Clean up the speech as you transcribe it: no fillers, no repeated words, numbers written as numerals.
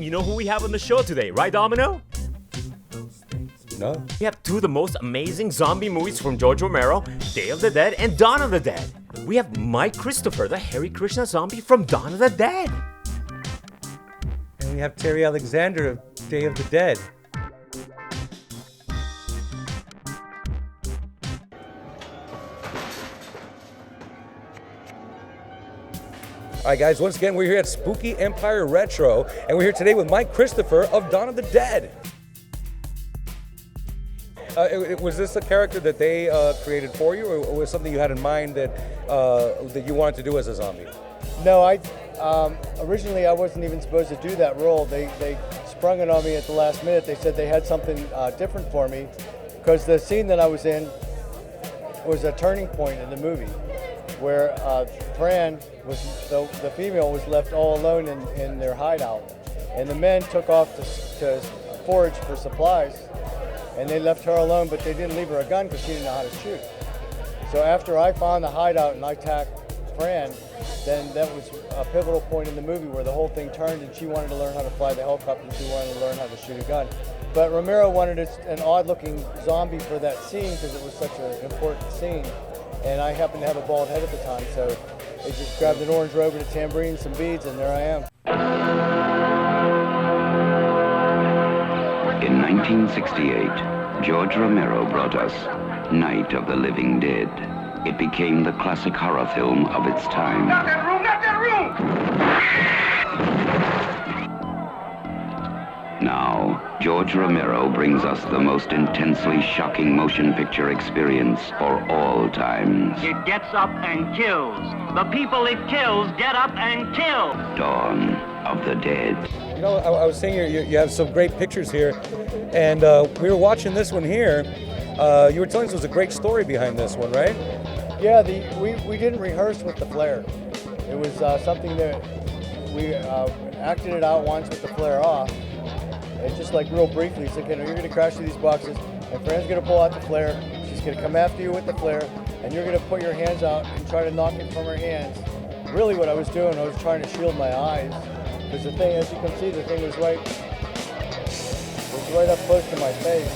You know who we have on the show today, right, Domino? No. We have two of the most amazing zombie movies from George Romero, Day of the Dead and Dawn of the Dead. We have Mike Christopher, the Hare Krishna Zombie from Dawn of the Dead. And we have Terry Alexander of Day of the Dead. All right, guys, once again, we're here at Spooky Empire Retro, and we're here today with Mike Christopher of Dawn of the Dead. Was this a character that they created for you, or was it something you had in mind that that you wanted to do as a zombie? No, originally I wasn't even supposed to do that role. They sprung it on me at the last minute. They said they had something different for me, because the scene that I was in was a turning point in the movie, where Fran, the female, was left all alone in their hideout, and the men took off to forage for supplies, and they left her alone, but they didn't leave her a gun because she didn't know how to shoot. So after I found the hideout and I attacked Fran, then that was a pivotal point in the movie where the whole thing turned, and she wanted to learn how to fly the helicopter, and she wanted to learn how to shoot a gun. But Romero wanted an odd-looking zombie for that scene because it was such an important scene. And I happened to have a bald head at the time, so they just grabbed an orange robe and a tambourine and some beads, and there I am. In 1968, George Romero brought us Night of the Living Dead. It became the classic horror film of its time. Not that room! Not that room! Now, George Romero brings us the most intensely shocking motion picture experience for all times. It gets up and kills. The people it kills get up and kill. Dawn of the Dead. You know, I was saying you have some great pictures here, and we were watching this one here. You were telling us there was a great story behind this one, right? Yeah, we didn't rehearse with the flare. It was something that we acted it out once with the flare off. And just like real briefly, said, you're going to crash through these boxes, and Fran's going to pull out the flare. She's going to come after you with the flare, and you're going to put your hands out and try to knock it from her hands. Really what I was doing, I was trying to shield my eyes, because the thing, as you can see, the thing was right up close to my face.